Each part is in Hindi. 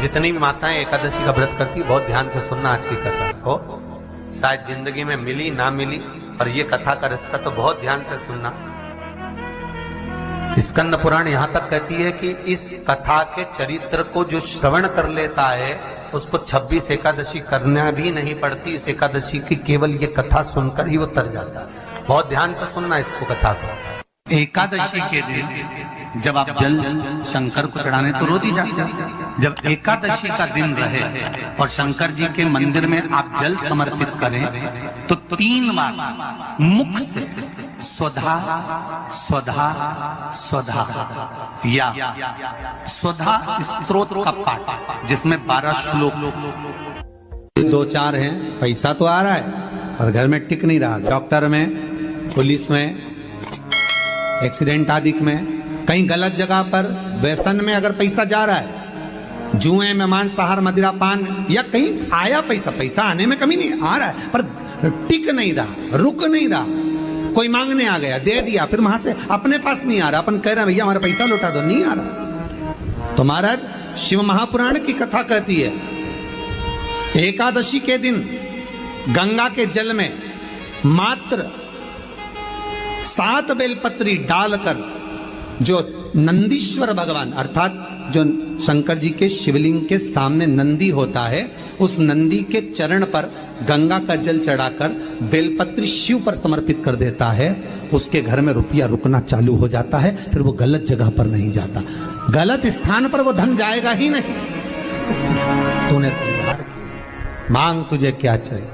जितनी भी माताएं एकादशी का व्रत करती, बहुत ध्यान से सुनना आज की कथा को। शायद जिंदगी में मिली ना मिली, और ये कथा का रिश्ता तो बहुत ध्यान से सुनना। स्कंद पुराण यहां तक कहती है कि इस कथा के चरित्र को जो श्रवण कर लेता है उसको 26 एकादशी करना भी नहीं पड़ती। इस एकादशी की केवल ये कथा सुनकर ही वो तर जाता है। बहुत ध्यान से सुनना इसको, कथा को। एकादशी के दिन जब आप जल शंकर को चढ़ाने तो रोज ही जाते हैं। जब एकादशी का दिन रहे और शंकर जी के मंदिर में आप जल समर्पित करें तो 3 बार मुख से स्वधा स्वधा स्वधा या स्वधा स्तोत्र का पाठ, जिसमें 12 श्लोक 2-4 हैं। पैसा तो आ रहा है पर घर में टिक नहीं रहा। डॉक्टर में, पुलिस में, एक्सीडेंट आदि में, कहीं गलत जगह पर, व्यसन में अगर पैसा जा रहा है, जुए में, मांसाहार, मदिरा पान, या कहीं आया पैसा आने में कमी नहीं, आ रहा है पर टिक नहीं रहा, रुक नहीं रहा। कोई मांगने आ गया, दे दिया, फिर वहां से अपने पास नहीं आ रहा, अपन कह रहे हैं भैया हमारा पैसा लौटा दो, नहीं आ रहा। तो महाराज शिव महापुराण की कथा कहती है एकादशी के दिन गंगा के जल में मात्र 7 बेलपत्री डालकर जो नंदीश्वर भगवान अर्थात जो शंकर जी के शिवलिंग के सामने नंदी होता है, उस नंदी के चरण पर गंगा का जल चढ़ाकर बेलपत्री शिव पर समर्पित कर देता है, उसके घर में रुपया रुकना चालू हो जाता है। फिर वो गलत जगह पर नहीं जाता, गलत स्थान पर वो धन जाएगा ही नहीं। तूने संहार किया, मांग तुझे क्या चाहिए।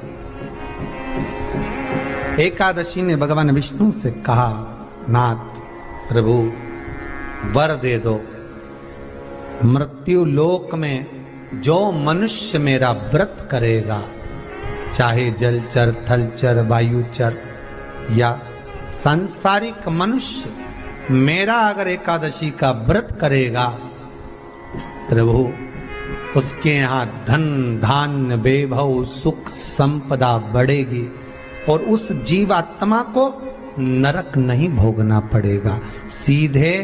एकादशी ने भगवान विष्णु से कहा, नाथ प्रभु वर दे दो, मृत्यु लोक में जो मनुष्य मेरा व्रत करेगा, चाहे जलचर, थलचर, वायुचर या सांसारिक मनुष्य, मेरा अगर एकादशी का व्रत करेगा, प्रभु उसके यहां धन धान्य वैभव सुख संपदा बढ़ेगी और उस जीवात्मा को नरक नहीं भोगना पड़ेगा, सीधे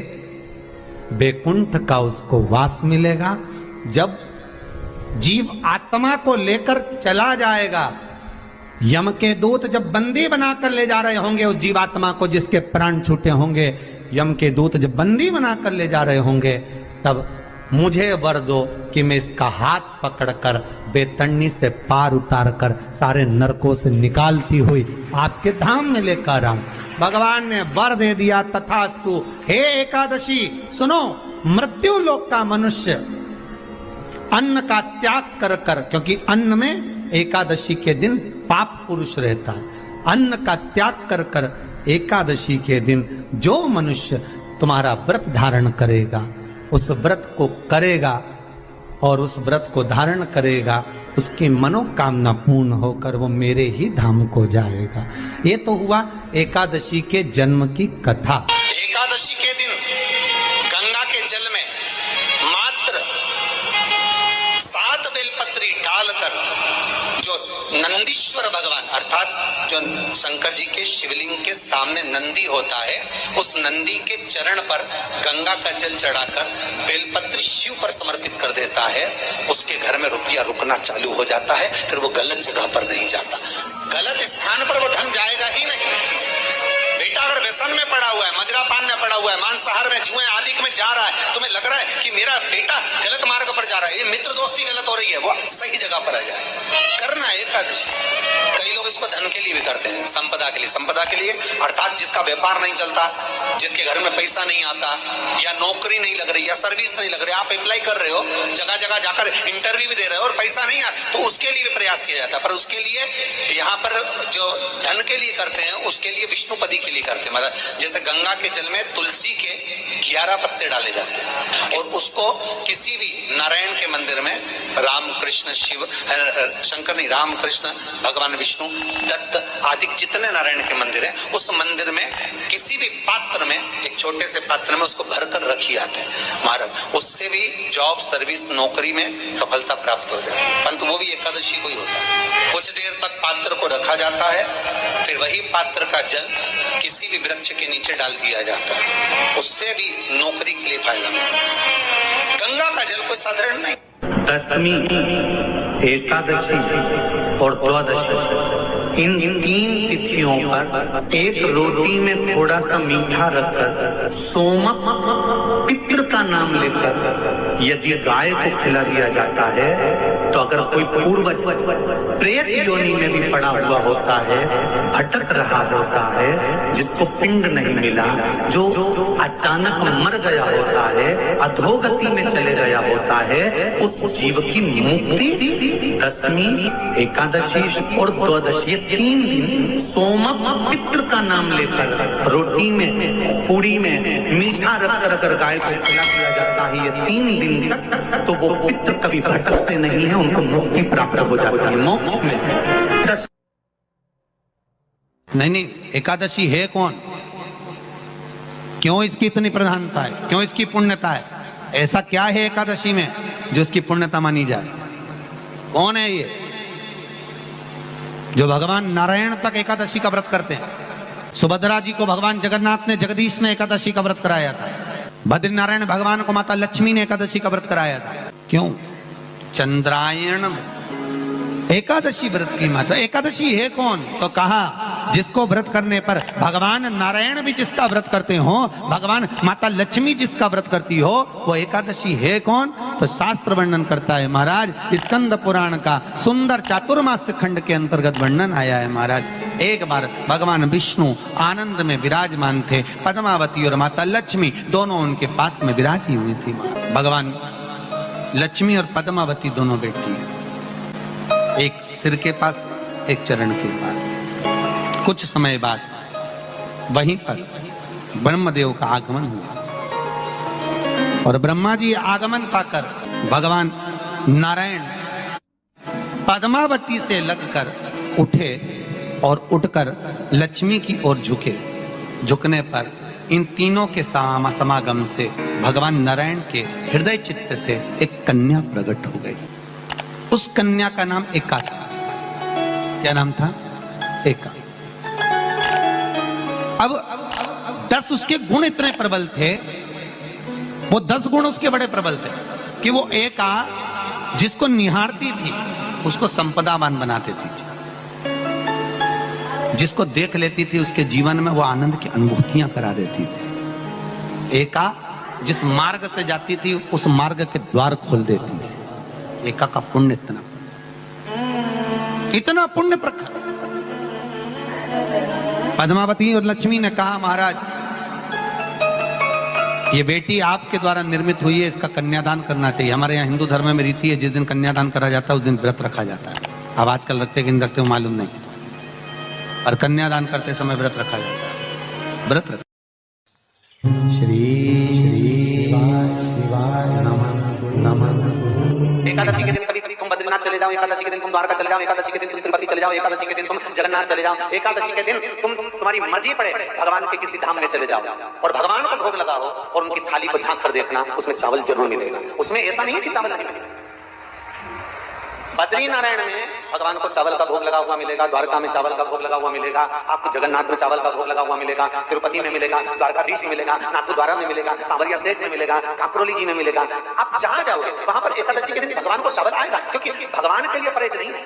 बैकुंठ का उसको वास मिलेगा। जब जीव आत्मा को लेकर चला जाएगा, यम के दूत जब बंदी बनाकर ले जा रहे होंगे उस जीवात्मा को, जिसके प्राण छूटे होंगे, यम के दूत जब बंदी बनाकर ले जा रहे होंगे, तब मुझे वर दो कि मैं इसका हाथ पकड़कर बेतन्नी से पार उतार कर सारे नरकों से निकालती हुई आपके धाम में लेकर आऊं। भगवान ने वर दे दिया, तथास्तु। हे एकादशी सुनो, मृत्यु लोक का मनुष्य अन्न का त्याग कर कर, क्योंकि अन्न में एकादशी के दिन पाप पुरुष रहता है, अन्न का त्याग कर कर एकादशी के दिन जो मनुष्य तुम्हारा व्रत धारण करेगा, उस व्रत को करेगा और उस व्रत को धारण करेगा, उसकी मनोकामना पूर्ण होकर वो मेरे ही धाम को जाएगा। ये तो हुआ एकादशी के जन्म की कथा। एकादशी के दिन गंगा के जल में मात्र 7 बेलपत्री डालकर जो नंदीश्वर भगवान अर्थात जो शंकर जी के शिवलिंग के सामने नंदी होता है, उस नंदी के चरण पर गंगा का जल चढ़ाकर बेलपत्री शिव पर समर्पित कर देता है, उसके घर में रुपया रुकना चालू हो जाता है। फिर वो गलत जगह पर नहीं जाता, गलत स्थान पर वो धन जाएगा ही नहीं। बेटा अगर व्यसन में पड़ा हुआ है, मदिरा पान में पड़ा हुआ है, मांसाहार में, जुए आदि में जा रहा है, तुम्हें लग रहा है कि मेरा बेटा गलत मार्ग पर जा रहा है, ये मित्र दोस्ती गलत हो रही है, वो सही जगह पर आ जाए। करना है एकादशी। कई लोग इसको धन के लिए भी करते हैं, संपदा के लिए। संपदा के लिए अर्थात जिसका व्यापार नहीं चलता, जिसके घर में पैसा नहीं आता, या नौकरी नहीं लग रही, या सर्विस नहीं लग रही, आप अप्लाई कर रहे हो, जगह जगह जाकर इंटरव्यू भी दे रहे हो और पैसा नहीं आता, तो उसके लिए भी प्रयास किया जाता है। पर उसके लिए यहाँ पर जो धन के लिए करते हैं, उसके लिए विष्णुपदी के लिए करते हैं। मतलब जैसे गंगा के जल में तुलसी के 11 पत्ते डाले जाते हैं और उसको किसी भी नारायण के मंदिर में राम कृष्ण शिव शंकर नहीं, राम कृष्ण भगवान विष्णु दत्त आदि जितने नारायण के मंदिर हैं, उस मंदिर में किसी भी पात्र में, एक छोटे से पात्र में उसको भरकर रखी जाते हैं महाराज। उससे भी जॉब सर्विस नौकरी में सफलता प्राप्त हो जाती है। परंतु वो भी एकादशी को ही होता है। कुछ देर तक पात्र को रखा जाता है, फिर वही पात्र का जल किसी भी वृक्ष के नीचे डाल दिया जाता है, उससे भी नौकरी के लिए फायदा मिलता है। गंगा का जल कोई साधारण नहीं। दशमी, एकादशी और द्वादशी, इन 3 तिथियों पर एक रोटी में थोड़ा सा मीठा रखकर सोमक पितृ का नाम लेकर यदि गाय को खिला दिया जाता है तो अगर कोई पूर्वज प्रेत योनि में भी पड़ा हुआ होता है, भटक रहा होता है, जिसको पिंड नहीं मिला, जो अचानक मर गया होता है, अधोगति में चले गया होता है, उस जीव की मुक्ति दशमी, एकादशी और द्वादशी, ये 3 दिन सोमक पितृ का नाम लेकर रोटी में, पूड़ी में मीठा रखकर अगर गाय को खिला दिया जाता है ये 3 दिन तक, तो वो पितृ कभी भटकते नहीं है, उनको मुक्ति प्राप्त हो जाती है मोक्ष में। नहीं, एकादशी है कौन? क्यों इसकी इतनी प्रधानता है? क्यों इसकी पुण्यता है? ऐसा क्या है एकादशी में जो इसकी पुण्यता मानी जाए? कौन है ये जो भगवान नारायण तक एकादशी का व्रत करते हैं? सुभद्रा जी को भगवान जगन्नाथ ने, जगदीश ने एकादशी का व्रत कराया था। बद्रीनारायण भगवान को माता लक्ष्मी ने एकादशी का व्रत कराया था। क्यों? चंद्रायण एकादशी व्रत की माता। एकादशी है कौन? तो कहा जिसको व्रत करने पर भगवान नारायण भी जिसका व्रत करते हो, भगवान माता लक्ष्मी जिसका व्रत करती हो, वो एकादशी है कौन? तो शास्त्र वर्णन करता है महाराज, स्कंद पुराण का सुंदर चातुर्मास्य खंड के अंतर्गत वर्णन आया है महाराज। एक बार भगवान विष्णु आनंद में विराजमान थे, पद्मावती और माता लक्ष्मी दोनों उनके पास में विराजी हुई थी। भगवान लक्ष्मी और पद्मावती दोनों बैठी हैं, एक सिर के पास, एक चरण के पास। कुछ समय बाद वहीं पर ब्रह्मदेव का आगमन हुआ और ब्रह्मा जी आगमन पाकर भगवान नारायण पद्मावती से लगकर उठे और उठकर लक्ष्मी की ओर झुके। झुकने पर इन तीनों के समागम से भगवान नारायण के हृदय चित्त से एक कन्या प्रकट हो गई। उस कन्या का नाम एका था। क्या नाम था? एका। अब 10 उसके गुण इतने प्रबल थे, वो 10 गुण उसके बड़े प्रबल थे कि वो एका जिसको निहारती थी उसको संपदावान बना देती थी, जिसको देख लेती थी उसके जीवन में वो आनंद की अनुभूतियां करा देती थी। एका जिस मार्ग से जाती थी उस मार्ग के द्वार खोल देती थी। एका का पुण्य इतना पुण्य प्रखर। पद्मावती और लक्ष्मी ने कहा महाराज ये बेटी आपके द्वारा निर्मित हुई है, इसका कन्यादान करना चाहिए। हमारे यहाँ हिंदू धर्म में रीति है, जिस दिन कन्यादान करा जाता है उस दिन व्रत रखा जाता है। अब आजकल रखते कि नहीं रखते हो मालूम नहीं, और कन्यादान करते समय व्रत रखा जाता है। व्रत रख श्री शिवाय नमः। एकादशी के दिन कभी कभी तुम बद्रीनाथ चले जाओ, एकादशी के दिन तुम द्वारका चले जाओ, एकादशी के दिन तुम तिरुपति चले जाओ, एकादशी के दिन तुम जगन्नाथ चले जाओ, एकादशी के दिन तुम्हारी मर्जी पड़े भगवान के किसी धाम में चले जाओ और भगवान को भोग लगाओ और उनकी थाली को झांक कर देखना, उसमें चावल जरूर मिलेगा। उसमें ऐसा नहीं है कि चावल नहीं मिलेगा। बद्री नारायण में भगवान को चावल का भोग लगा हुआ मिलेगा, द्वारका में चावल का भोग लगा हुआ मिलेगा, आपको जगन्नाथ में चावल का भोग लगा हुआ मिलेगा, तिरुपति में मिलेगा, द्वारकाधीश में मिलेगा, नाथद्वारा में मिलेगा, सांवरिया सेठ में मिलेगा, काकरोली जी में मिलेगा। आप जहां जाओगे वहां पर एकादशी के दिन भगवान को चावल आएगा, क्योंकि भगवान के लिए परहेज नहीं है।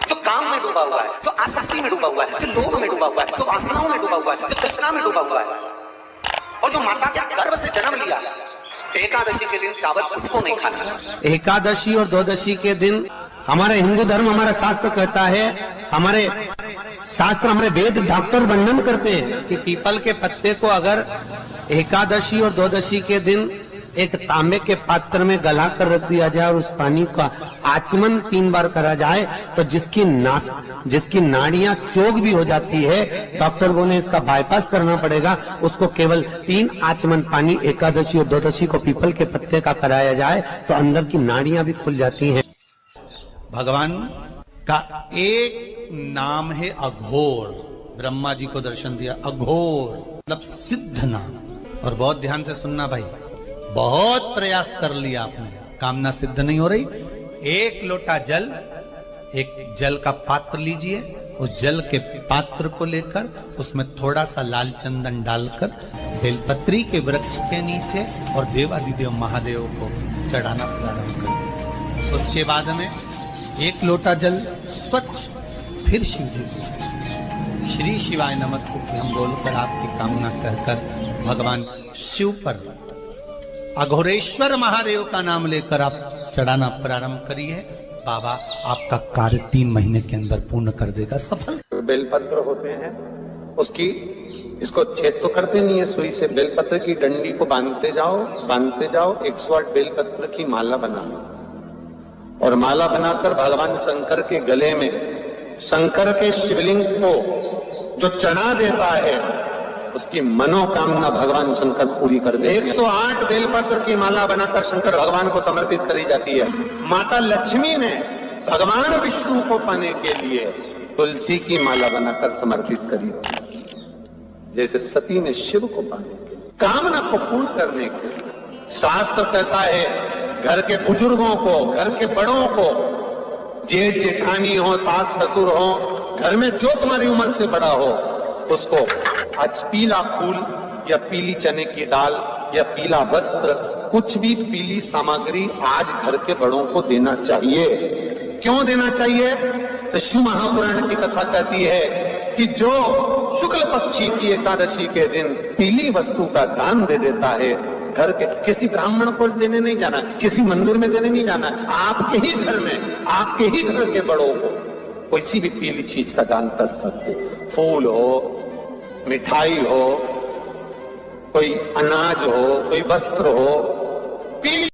जो काम में डूबा हुआ है, जो आसक्ति में डूबा हुआ है, जो लोभ में डूबा हुआ है, जो वासनाओं में डूबा हुआ है, जो तृष्णा में डूबा हुआ है, और जो माता के गर्भ से जन्म लिया, एकादशी के दिन चावल उसको नहीं खाना। एकादशी और द्वादशी के दिन हमारे हिंदू धर्म, हमारा शास्त्र कहता है, हमारे शास्त्र, हमारे वेद डॉक्टर वर्णन करते हैं कि पीपल के पत्ते को अगर एकादशी और द्वादशी के दिन एक तांबे के पात्र में गला कर रख दिया जाए और उस पानी का आचमन 3 बार करा जाए तो जिसकी नाड़ियां चोक भी हो जाती है, डॉक्टर बोले इसका बाईपास करना पड़ेगा, उसको केवल 3 आचमन पानी एकादशी और द्वादशी को पीपल के पत्ते का कराया जाए तो अंदर की नाड़ियां भी खुल जाती हैं। भगवान का एक नाम है अघोर। ब्रह्मा जी को दर्शन दिया, अघोर मतलब सिद्ध नाम। और बहुत ध्यान से सुनना भाई, बहुत प्रयास कर लिया आपने, कामना सिद्ध नहीं हो रही। 1 लोटा जल, एक जल का पात्र लीजिए, उस जल के पात्र को लेकर उसमें थोड़ा सा लाल चंदन डालकर बेलपत्री के वृक्ष के नीचे और देवादिदेव महादेव को चढ़ाना प्रारंभ कर। उसके बाद में 1 लोटा जल स्वच्छ फिर शिव जी को चढ़ाना। श्री शिवाय नमस्तुभ्यं हम बोलकर आपकी कामना कहकर भगवान शिव पर अघोरेश्वर महादेव का नाम लेकर आप चढ़ाना प्रारंभ करिए। बाबा आपका कार्य 3 महीने के अंदर पूर्ण कर देगा सफल। बेलपत्र होते हैं, उसकी इसको छेद तो करते नहीं है सुई से, बेलपत्र की डंडी को बांधते जाओ 108 बेलपत्र की माला बना लो और माला बनाकर भगवान शंकर के गले में शंकर के शिवलिंग को जो चढ़ा देता है उसकी मनोकामना भगवान शंकर पूरी कर दे। 108 बेलपत्र की माला बनाकर शंकर भगवान को समर्पित करी जाती है। माता लक्ष्मी ने भगवान विष्णु को पाने के लिए तुलसी की माला बनाकर समर्पित करी, जैसे सती ने शिव को पाने के लिए, कामना को पूर्ण करने के लिए। शास्त्र कहता है घर के बुजुर्गों को, घर के बड़ों को, जेठ जेठानी हो, सास ससुर हो, घर में जो तुम्हारी उम्र से बड़ा हो, उसको आज पीला फूल या पीली चने की दाल या पीला वस्त्र, कुछ भी पीली सामग्री आज घर के बड़ों को देना चाहिए। क्यों देना चाहिए? तो शिव महापुराण की कथा कहती है कि जो शुक्ल पक्षी की एकादशी के दिन पीली वस्तु का दान दे देता है, घर के किसी ब्राह्मण को देने नहीं जाना, किसी मंदिर में देने नहीं जाना, आपके ही घर में, आपके ही घर के बड़ों को किसी भी पीली चीज का दान कर सकते। फूल हो, मिठाई हो, कोई अनाज हो, कोई वस्त्र हो, पीली